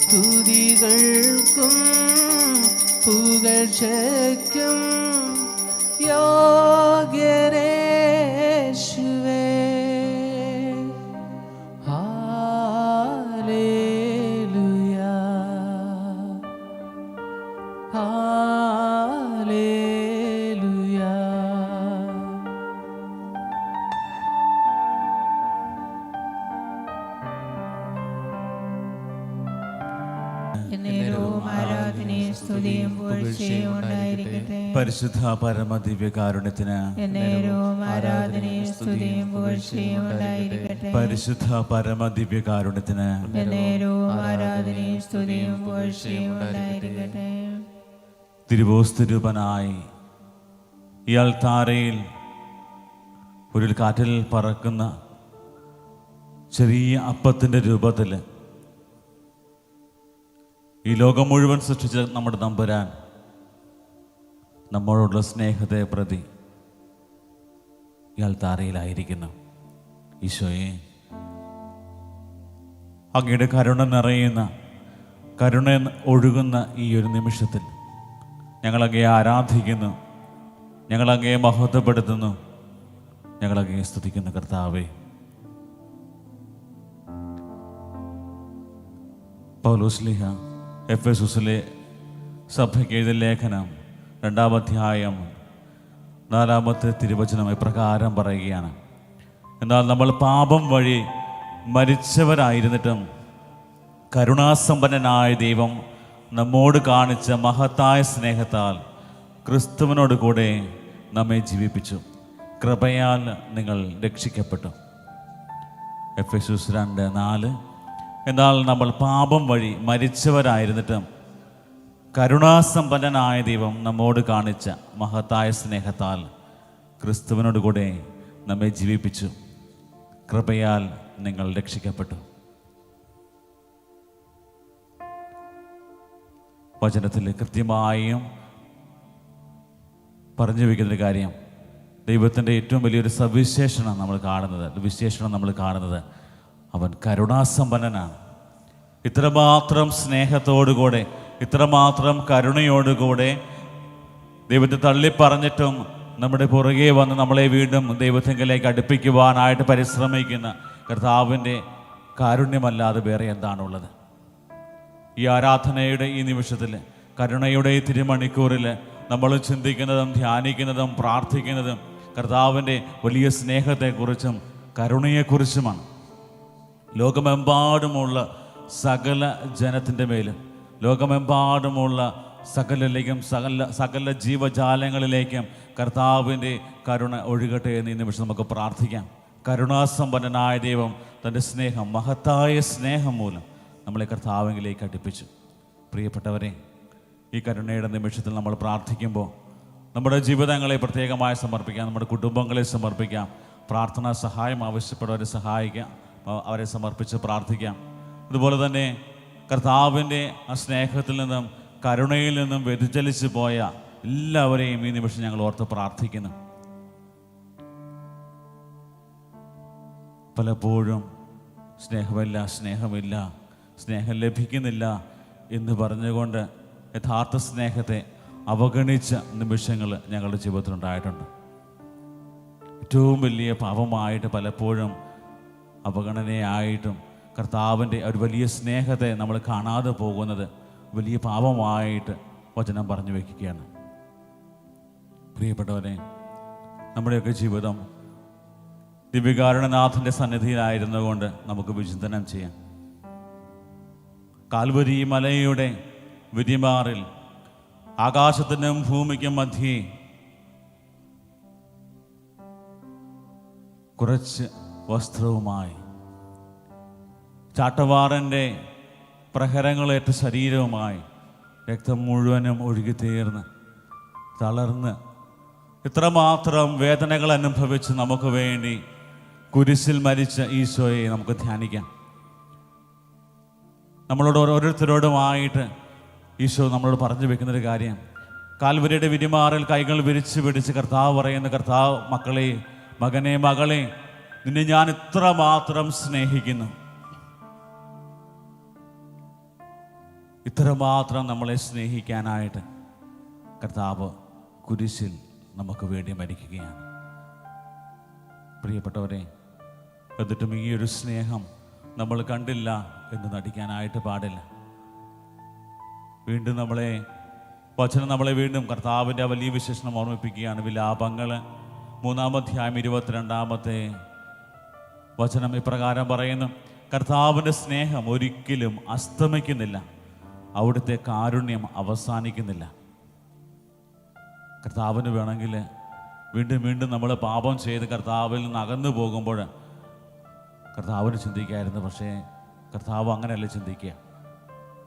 സ്തുതികൾക്കും പുകഴ്ചയ്ക്കും യോഗ്യനേശുവേ. Hallelujah hallelujah. പരിശുദ്ധ പരമദിവ്യകാരുണ്യത്തിന് പരിശുദ്ധ പരമദിവ്യകാരുണ്യത്തിന് തിരുവോസ്തുരൂപനായി ഇയാൾ താരയിൽ ഒരു കാറ്റിൽ പറക്കുന്ന ചെറിയ അപ്പത്തിൻ്റെ രൂപത്തിൽ ഈ ലോകം മുഴുവൻ സൃഷ്ടിച്ച നമ്മുടെ തമ്പുരാൻ നമ്മളോടുള്ള സ്നേഹത്തെ പ്രതി ഇയാൾ താരയിലായിരിക്കുന്നു. ഈശോയെ, അങ്ങയുടെ കരുണ നിറയുന്ന, കരുണ ഒഴുകുന്ന ഈ ഒരു നിമിഷത്തിൽ ഞങ്ങളങ്ങയെ ആരാധിക്കുന്നു, ഞങ്ങളങ്ങയെ മഹത്വപ്പെടുത്തുന്നു, ഞങ്ങളങ്ങയെ സ്തുതിക്കുന്നു. കർത്താവേ, പൗലോസ്ലീഹ എഫെസൂസിലെ സഭയ്ക്ക് എഴുതിയ ലേഖനം 2-ാം അധ്യായം 4-ാമത്തെ തിരുവചനം ഇപ്രകാരം പറയുകയാണ്: എന്നാൽ നമ്മൾ പാപം വഴി മരിച്ചവരായിരുന്നിട്ടും കരുണാസമ്പന്നനായ ദൈവം നമ്മോട് കാണിച്ച മഹത്തായ സ്നേഹത്താൽ ക്രിസ്തുവിനോട് കൂടെ നമ്മെ ജീവിപ്പിച്ചു. കൃപയാൽ നിങ്ങൾ രക്ഷിക്കപ്പെട്ടു. എഫെസൂസ് 2:4. എന്നാൽ നമ്മൾ പാപം വഴി മരിച്ചവരായിരുന്നിട്ടും കരുണാസമ്പന്നനായ ദൈവം നമ്മോട് കാണിച്ച മഹത്തായ സ്നേഹത്താൽ ക്രിസ്തുവിനോട് കൂടെ നമ്മെ ജീവിപ്പിച്ചു. കൃപയാൽ നിങ്ങൾ രക്ഷിക്കപ്പെട്ടു. വചനത്തിൽ കൃത്യമായും പറഞ്ഞു വയ്ക്കുന്നൊരു കാര്യം, ദൈവത്തിൻ്റെ ഏറ്റവും വലിയൊരു സവിശേഷണം നമ്മൾ കാണുന്നത് അവൻ കരുണാസമ്പന്നനാണ്. ഇത്രമാത്രം സ്നേഹത്തോടുകൂടെ, ഇത്രമാത്രം കരുണയോടുകൂടെ ദൈവത്തെ തള്ളിപ്പറഞ്ഞിട്ടും നമ്മുടെ പുറകെ വന്ന് നമ്മളെ വീണ്ടും ദൈവത്തിലേക്ക് അടുപ്പിക്കുവാനായിട്ട് പരിശ്രമിക്കുന്ന കർത്താവിൻ്റെ കാരുണ്യമല്ലാതെ വേറെ എന്താണുള്ളത്? ഈ ആരാധനയുടെ ഈ നിമിഷത്തിൽ, കരുണയുടെ ഈ തിരുമണിക്കൂറിൽ നമ്മൾ ചിന്തിക്കുന്നതും ധ്യാനിക്കുന്നതും പ്രാർത്ഥിക്കുന്നതും കർത്താവിൻ്റെ വലിയ സ്നേഹത്തെക്കുറിച്ചും കരുണയെക്കുറിച്ചുമാണ്. ലോകമെമ്പാടുമുള്ള സകല ജനത്തിൻ്റെ മേലും, ലോകമെമ്പാടുമുള്ള സകല ജീവജാലങ്ങളിലേക്കും കർത്താവിൻ്റെ കരുണ ഒഴുകട്ടെ എന്ന് ഈ നിമിഷം നമുക്ക് പ്രാർത്ഥിക്കാം. കരുണാസമ്പന്നനായ ദൈവം തൻ്റെ സ്നേഹം, മഹത്തായ സ്നേഹം മൂലം നമ്മളെ കർത്താവിലേക്ക് അടുപ്പിച്ചു. പ്രിയപ്പെട്ടവരെ, ഈ കരുണയുടെ നിമിഷത്തിൽ നമ്മൾ പ്രാർത്ഥിക്കുമ്പോൾ നമ്മുടെ ജീവിതങ്ങളെ പ്രത്യേകമായി സമർപ്പിക്കാം, നമ്മുടെ കുടുംബങ്ങളെ സമർപ്പിക്കാം, പ്രാർത്ഥനാ സഹായം ആവശ്യപ്പെടുന്നവരെ സഹായിക്കാം, അവരെ സമർപ്പിച്ച് പ്രാർത്ഥിക്കാം. അതുപോലെ തന്നെ കർത്താവിൻ്റെ ആ സ്നേഹത്തിൽ നിന്നും കരുണയിൽ നിന്നും വ്യതിചലിച്ച് പോയ എല്ലാവരെയും ഈ നിമിഷം ഞങ്ങൾ ഓർത്ത് പ്രാർത്ഥിക്കുന്നു. പലപ്പോഴും സ്നേഹമില്ല, സ്നേഹം ലഭിക്കുന്നില്ല എന്ന് പറഞ്ഞുകൊണ്ട് യഥാർത്ഥ സ്നേഹത്തെ അവഗണിച്ച നിമിഷങ്ങൾ ഞങ്ങളുടെ ജീവിതത്തിലുണ്ടായിട്ടുണ്ട്. ഏറ്റവും വലിയ പാപമായിട്ട് പലപ്പോഴും അവഗണനയായിട്ടും കർത്താവിൻ്റെ ഒരു വലിയ സ്നേഹത്തെ നമ്മൾ കാണാതെ പോകുന്നത് വലിയ പാപമായിട്ട് വചനം പറഞ്ഞു വയ്ക്കുകയാണ്. പ്രിയപ്പെട്ടവരെ, നമ്മുടെയൊക്കെ ജീവിതം ദിവ്യകാരുണ്യനാഥൻ്റെ സന്നിധിയിലായിരുന്നു കൊണ്ട് നമുക്ക് വിചിന്തനം ചെയ്യാം. കാൽവരി മലയുടെ വിരിമാറിൽ ആകാശത്തിനും ഭൂമിക്കും മധ്യേ കുറച്ച് വസ്ത്രവുമായി ചാട്ടവാറൻ്റെ പ്രഹരങ്ങളേറ്റ ശരീരവുമായി രക്തം മുഴുവനും ഒഴുകിത്തീർന്ന് തളർന്ന് ഇത്രമാത്രം വേദനകൾ അനുഭവിച്ച് നമുക്ക് വേണ്ടി കുരിശിൽ മരിച്ച ഈശോയെ നമുക്ക് ധ്യാനിക്കാം. നമ്മളോട് ഓരോരുത്തരോടുമായിട്ട് ഈശോ നമ്മളോട് പറഞ്ഞു വെക്കുന്നൊരു കാര്യം, കാൽവരിയുടെ വിരിമാറിൽ കൈകൾ വിരിച്ച് പിടിച്ച് കർത്താവ് പറയുന്ന, കർത്താവ് മക്കളെ, മകനെ, മകളെ, നിന്നെ ഞാൻ ഇത്രമാത്രം സ്നേഹിക്കുന്നു. ഇത്രമാത്രം നമ്മളെ സ്നേഹിക്കാനായിട്ട് കർത്താവ് കുരിശിൽ നമുക്ക് വേണ്ടി മരിക്കുകയാണ്. പ്രിയപ്പെട്ടവരെ, എന്നിട്ടും ഈ ഒരു സ്നേഹം നമ്മൾ കണ്ടില്ല എന്ന് നടിക്കാനായിട്ട് പാടില്ല. വീണ്ടും വചനം നമ്മളെ വീണ്ടും കർത്താവിൻ്റെ ആ വലിയ വിശേഷണം ഓർമ്മിപ്പിക്കുകയാണ്. വിലാപങ്ങൾ 3-ാം അധ്യായം 22-ാമത്തെ വചനം ഇപ്രകാരം പറയുന്നു: കർത്താവിൻ്റെ സ്നേഹം ഒരിക്കലും അസ്തമിക്കുന്നില്ല, അവിടുത്തെ കാരുണ്യം അവസാനിക്കുന്നില്ല. കർത്താവിന് വേണമെങ്കിൽ വീണ്ടും വീണ്ടും നമ്മൾ പാപം ചെയ്ത് കർത്താവിൽ നിന്ന് അകന്നു പോകുമ്പോൾ കർത്താവിന് ചിന്തിക്കായിരുന്നു. പക്ഷേ കർത്താവ് അങ്ങനെയല്ല ചിന്തിക്കുക.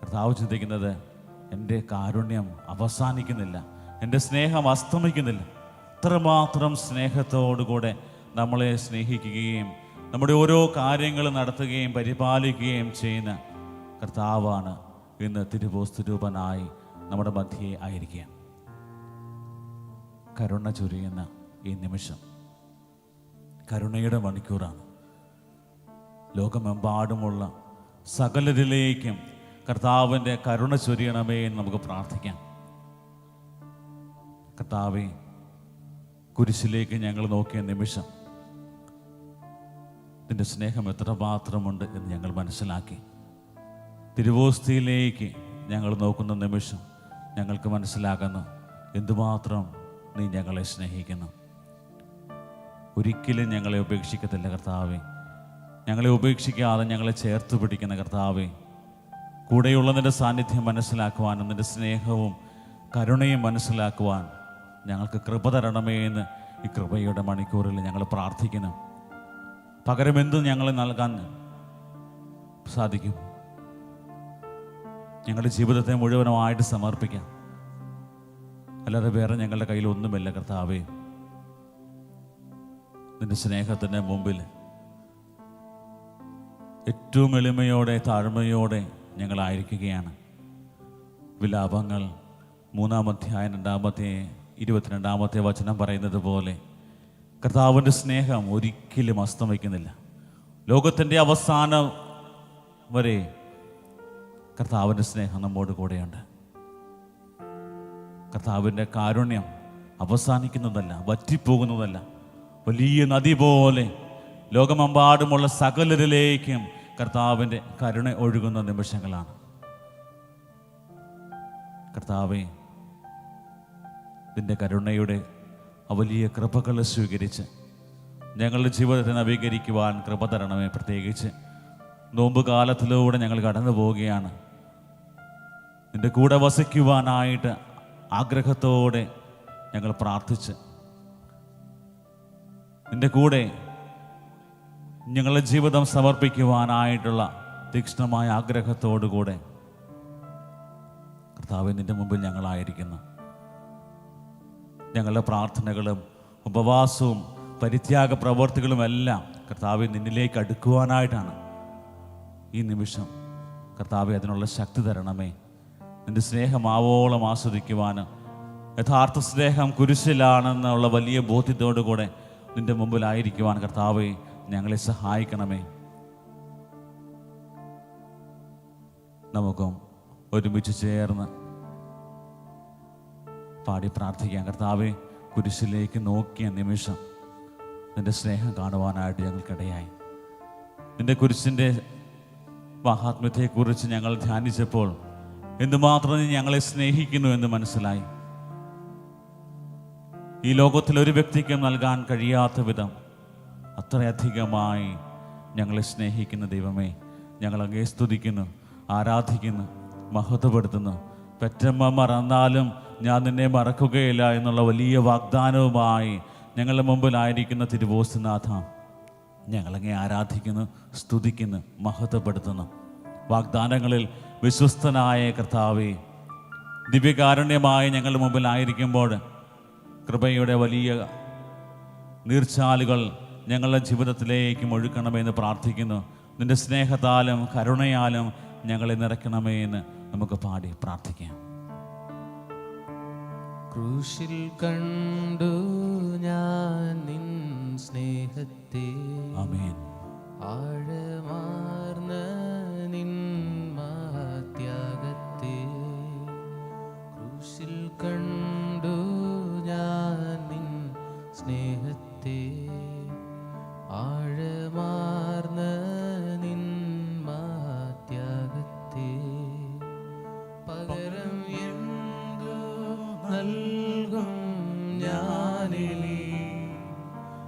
കർത്താവ് ചിന്തിക്കുന്നത്, എൻ്റെ കാരുണ്യം അവസാനിക്കുന്നില്ല, എൻ്റെ സ്നേഹം അസ്തമിക്കുന്നില്ല. ഇത്രമാത്രം സ്നേഹത്തോടുകൂടെ നമ്മളെ സ്നേഹിക്കുകയും നമ്മുടെ ഓരോ കാര്യങ്ങൾ നടത്തുകയും പരിപാലിക്കുകയും ചെയ്യുന്ന കർത്താവാണ് ഇന്ന് തിരുവോസ്തുരൂപനായി നമ്മുടെ മധ്യേ ആയിരിക്കുക. കരുണ ചൊരിയുന്ന ഈ നിമിഷം കരുണയുടെ മണിക്കൂറാണ്. ലോകമെമ്പാടുമുള്ള സകലരിലേക്കും കർത്താവിൻ്റെ കരുണ ചൊരിയണമേ എന്ന് നമുക്ക് പ്രാർത്ഥിക്കാം. കർത്താവേ, കുരിശിലേക്ക് ഞങ്ങൾ നോക്കിയ നിമിഷം നിന്റെ സ്നേഹം എത്രമാത്രമുണ്ട് എന്ന് ഞങ്ങൾ മനസ്സിലാക്കി. തിരുവോസ്തിയിലേക്ക് ഞങ്ങൾ നോക്കുന്ന നിമിഷം ഞങ്ങൾക്ക് മനസ്സിലാകുന്നു എന്തുമാത്രം നീ ഞങ്ങളെ സ്നേഹിക്കുന്നു. ഒരിക്കലും ഞങ്ങളെ ഉപേക്ഷിക്കത്തില്ല കർത്താവേ. ഞങ്ങളെ ഉപേക്ഷിക്കാതെ ഞങ്ങളെ ചേർത്ത് പിടിക്കുന്ന കർത്താവേ, കൂടെയുള്ള നിൻ്റെ സാന്നിധ്യം മനസ്സിലാക്കുവാനും നിൻ്റെ സ്നേഹവും കരുണയും മനസ്സിലാക്കുവാൻ ഞങ്ങൾക്ക് കൃപ തരണമേ എന്ന് ഈ കൃപയുടെ മണിക്കൂറിൽ ഞങ്ങൾ പ്രാർത്ഥിക്കുന്നു. പകരം എന്തും ഞങ്ങളെ നൽകാൻ സാധിക്കും? ഞങ്ങളുടെ ജീവിതത്തെ മുഴുവനുമായിട്ട് സമർപ്പിക്കാം. അല്ലാതെ വേറെ ഞങ്ങളുടെ കയ്യിൽ ഒന്നുമില്ല കർത്താവേ. നിന്റെ സ്നേഹത്തിൻ്റെ മുമ്പിൽ ഏറ്റവും എളിമയോടെ താഴ്മയോടെ ഞങ്ങളായിരിക്കുകയാണ്. വിലാപങ്ങൾ 3-ാം അധ്യായം 22-ാമത്തെ വചനം പറയുന്നത് പോലെ കർത്താവിൻ്റെ സ്നേഹം ഒരിക്കലും അസ്തമിക്കുന്നില്ല. ലോകത്തിൻ്റെ അവസാനം വരെ കർത്താവിൻ്റെ സ്നേഹം നമ്മോട് കൂടെയുണ്ട്. കർത്താവിൻ്റെ കാരുണ്യം അവസാനിക്കുന്നതല്ല, വറ്റിപ്പോകുന്നതല്ല. വലിയ നദി പോലെ ലോകമെമ്പാടുമുള്ള സകലരിലേക്കും കർത്താവിൻ്റെ കരുണ ഒഴുകുന്ന നിമിഷങ്ങളാണ്. കർത്താവേ, നിൻ്റെ കരുണയുടെ വലിയ കൃപകൾ സ്വീകരിച്ച് ഞങ്ങളുടെ ജീവിതത്തെ നവീകരിക്കുവാൻ കൃപ തരണമേ. പ്രത്യേകിച്ച് നോമ്പ് കാലത്തിലൂടെ ഞങ്ങൾ കടന്നു പോവുകയാണ്. നിൻ്റെ കൂടെ വസിക്കുവാനായിട്ട് ആഗ്രഹത്തോടെ ഞങ്ങൾ പ്രാർത്ഥിച്ച് നിൻ്റെ കൂടെ ഞങ്ങളുടെ ജീവിതം സമർപ്പിക്കുവാനായിട്ടുള്ള തീക്ഷ്ണമായ ആഗ്രഹത്തോടുകൂടെ കർത്താവേ, നിൻ്റെ മുമ്പിൽ ഞങ്ങളായിരിക്കുന്നു. ഞങ്ങളുടെ പ്രാർത്ഥനകളും ഉപവാസവും പരിത്യാഗ പ്രവർത്തികളുമെല്ലാം കർത്താവെ നിന്നിലേക്ക് അടുക്കുവാനായിട്ടാണ്. ഈ നിമിഷം കർത്താവെ അതിനുള്ള ശക്തി തരണമേ. നിൻ്റെ സ്നേഹം ആവോളം ആസ്വദിക്കുവാനും യഥാർത്ഥ സ്നേഹം കുരിശിലാണെന്നുള്ള വലിയ ബോധ്യത്തോടു കൂടെ നിൻ്റെ മുമ്പിലായിരിക്കുവാൻ കർത്താവെ ഞങ്ങളെ സഹായിക്കണമേ. നമുക്കും ഒരുമിച്ച് ചേർന്ന് പാടി പ്രാർത്ഥിക്കാം. കർത്താവെ, കുരിശിലേക്ക് നോക്കിയ നിമിഷം നിൻ്റെ സ്നേഹം കാണുവാനായിട്ട് ഞങ്ങൾക്കിടയായി. നിൻ്റെ കുരിശിൻ്റെ മഹാത്മ്യത്തെക്കുറിച്ച് ഞങ്ങൾ ധ്യാനിച്ചപ്പോൾ എന്തുമാത്രം നീ ഞങ്ങളെ സ്നേഹിക്കുന്നു എന്ന് മനസ്സിലായി. ഈ ലോകത്തിൽ ഒരു വ്യക്തിക്കും നൽകാൻ കഴിയാത്ത വിധം അത്രയധികമായി ഞങ്ങളെ സ്നേഹിക്കുന്ന ദൈവമേ, ഞങ്ങൾ അങ്ങേ സ്തുതിക്കുന്നു, ആരാധിക്കുന്നു, മഹത്വപ്പെടുത്തുന്നു. പെറ്റമ്മ മറന്നാലും ഞാൻ നിന്നെ മറക്കുകയില്ല എന്നുള്ള വലിയ വാഗ്ദാനവുമായി ഞങ്ങളുടെ മുമ്പിലായിരിക്കുന്ന തിരുവോസ്തുനാഥ, ഞങ്ങളങ്ങേ ആരാധിക്കുന്നു, സ്തുതിക്കുന്നു, മഹത്വപ്പെടുത്തുന്നു. വാഗ്ദാനങ്ങളിൽ വിശ്വസ്തനായ കർത്താവേ, ദിവ്യകാരുണ്യമായി ഞങ്ങളുടെ മുമ്പിലായിരിക്കുമ്പോൾ കൃപയുടെ വലിയ നീർച്ചാലുകൾ ഞങ്ങളുടെ ജീവിതത്തിലേക്കും ഒഴുക്കണമെന്ന് പ്രാർത്ഥിക്കുന്നു. നിൻ്റെ സ്നേഹത്താലും കരുണയാലും ഞങ്ങളെ നിറയ്ക്കണമേ എന്ന് നമുക്ക് പാടി പ്രാർത്ഥിക്കാം. ക്രൂശിൽ കണ്ടു ഞാൻ നിൻ സ്നേഹത്തെ. ആമേൻ. ആഴമാർന്ന നിൻ മഹത്യാഗത്തെ. ക്രൂശിൽ കണ്ടു ഞാൻ നിൻ സ്നേഹത്തെ. ആഴമാർന്ന നിൻ മഹത്യാഗത്തെ. പകരം എന്തു നൽകും ഞാനിനി?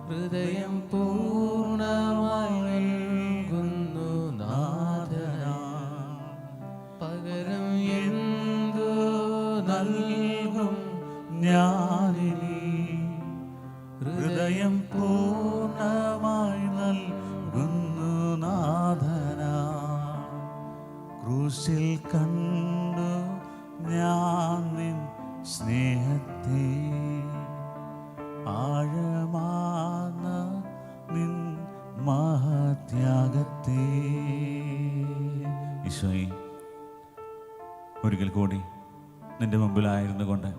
ഹൃദയം പൂർണ്ണമായി നൽകുന്നു നാഥനാ. പകരം എന്തു നൽകും ഞാനിനി? ഹൃദയം പൂർണ്ണമായി നൽകുന്നു നാഥനാ. ക്രൂശിൽ കണ്ടു ഞാൻ നിൻ സ്നേഹത്തെ. ആഴമാർന്ന നിൻ മഹത്യാഗത്തെ. ഈശോയെ, ഒരിക്കൽ കൂടി നിന്റെ മുമ്പിലായിരുന്നു കൊണ്ട്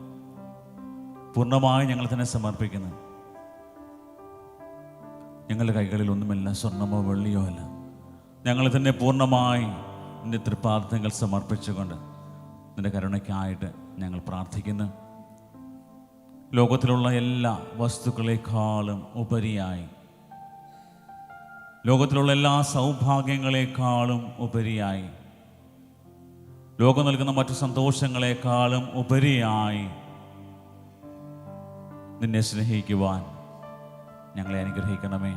പൂർണ്ണമായി ഞങ്ങൾ തന്നെ സമർപ്പിക്കുന്നു. ഞങ്ങളുടെ കൈകളിൽ ഒന്നുമില്ല, സ്വർണ്ണമോ വെള്ളിയോ അല്ല. ഞങ്ങൾ തന്നെ പൂർണ്ണമായി നിന്റെ തൃപ്പാദങ്ങൾ സമർപ്പിച്ചുകൊണ്ട് നിന്റെ കരുണയ്ക്കായിട്ട് ഞങ്ങൾ പ്രാർത്ഥിക്കുന്നു. ലോകത്തിലുള്ള എല്ലാ വസ്തുക്കളെക്കാളും ഉപരിയായി, ലോകത്തിലുള്ള എല്ലാ സൗഭാഗ്യങ്ങളെക്കാളും ഉപരിയായി, ലോകം നൽകുന്ന മറ്റു സന്തോഷങ്ങളെക്കാളും ഉപരിയായി നിന്നെ സ്നേഹിക്കുവാൻ ഞങ്ങളെ അനുഗ്രഹിക്കണമേ.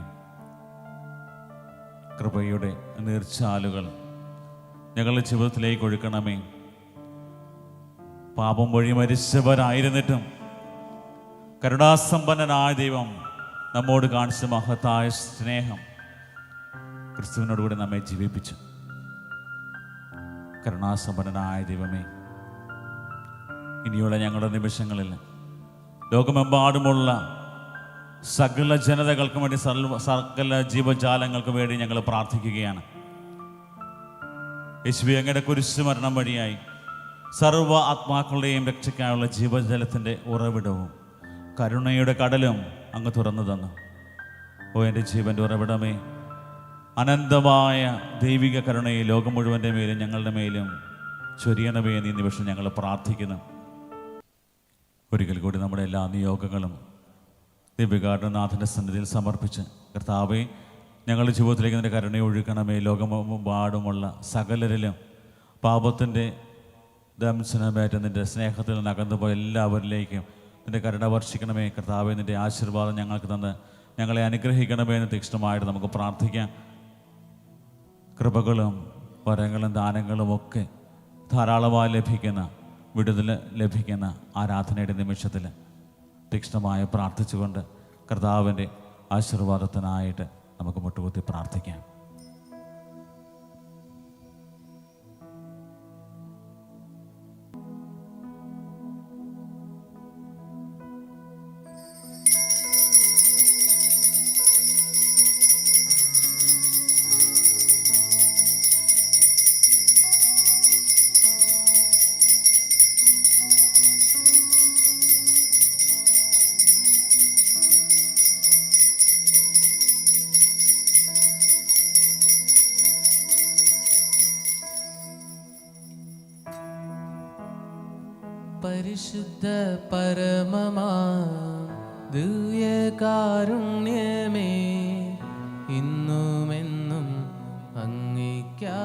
കൃപയുടെ നീർച്ചാലുകൾ ഞങ്ങളുടെ ജീവിതത്തിലേക്ക് ഒഴുക്കണമേ. പാപം വഴി മരിച്ചവരായിരുന്നിട്ടും കരുണാസമ്പന്നനായ ദൈവം നമ്മോട് കാണിച്ച മഹത്തായ സ്നേഹം ക്രിസ്തുവിനോടുകൂടി നമ്മെ ജീവിപ്പിച്ചു. കരുണാസമ്പന്നനായ ദൈവമേ, ഇനിയുള്ള ഞങ്ങളുടെ നിമിഷങ്ങളിൽ ലോകമെമ്പാടുമുള്ള സകല ജനതകൾക്കും വേണ്ടി, സകല ജീവജാലങ്ങൾക്കും വേണ്ടി ഞങ്ങൾ പ്രാർത്ഥിക്കുകയാണ്. യേശുവേ, അങ്ങയുടെ കുരിശുമരണം വഴിയായി സർവ്വ ആത്മാക്കളുടെയും രക്ഷയ്ക്കായുള്ള ജീവജലത്തിൻ്റെ ഉറവിടവും കരുണയുടെ കടലും അങ്ങ് തുറന്നു തന്നു. ഓ എൻ്റെ ജീവൻ്റെ ഉറവിടമേ, അനന്തമായ ദൈവിക കരുണയെ ലോകം മുഴുവൻ്റെ മേലും ഞങ്ങളുടെ മേലും ചൊരിയണമേ എന്ന് ഈ നിമിഷം ഞങ്ങൾ പ്രാർത്ഥിക്കുന്നു. ഒരിക്കൽ കൂടി നമ്മുടെ എല്ലാ നിയോഗങ്ങളും ദിവ്യകാരുണ്യനാഥൻ്റെ സന്നിധിയിൽ സമർപ്പിച്ച്, കർത്താവേ, ഞങ്ങളുടെ ജീവിതത്തിലേക്ക് നിന്റെ കരുണയെ ഒഴുക്കണമേ. ലോകമെമ്പാടുമുള്ള സകലരിലും പാപത്തിൻ്റെ ദംശനമേറ്റ നിന്റെ സ്നേഹത്തിൽ നിന്ന് അകന്നുപോയ എല്ലാവരിലേക്കും നിന്റെ കരുണ വർഷിക്കണമേ. കർത്താവേ, നിന്റെ ആശീർവാദം ഞങ്ങൾക്ക് തന്ന് ഞങ്ങളെ അനുഗ്രഹിക്കണമേ എന്ന് തീക്ഷ്ണമായിട്ട് നമുക്ക് പ്രാർത്ഥിക്കാം. കൃപകളും വരങ്ങളും ദാനങ്ങളും ഒക്കെ ധാരാളമായി ലഭിക്കുന്ന, വിടുതൽ ലഭിക്കുന്ന ആരാധനയുടെ നിമിഷത്തിൽ തീക്ഷ്ണമായി പ്രാർത്ഥിച്ചുകൊണ്ട് കർത്താവിൻ്റെ ആശീർവാദത്തിനായിട്ട് നമുക്ക് മുട്ടുകുത്തി പ്രാർത്ഥിക്കാം. പരിശുദ്ധ പരമമാ ദിവ്യകാരുണ്യമേ, ഇന്നുമെന്നും അങ്ങേയ്ക്കാരാധന.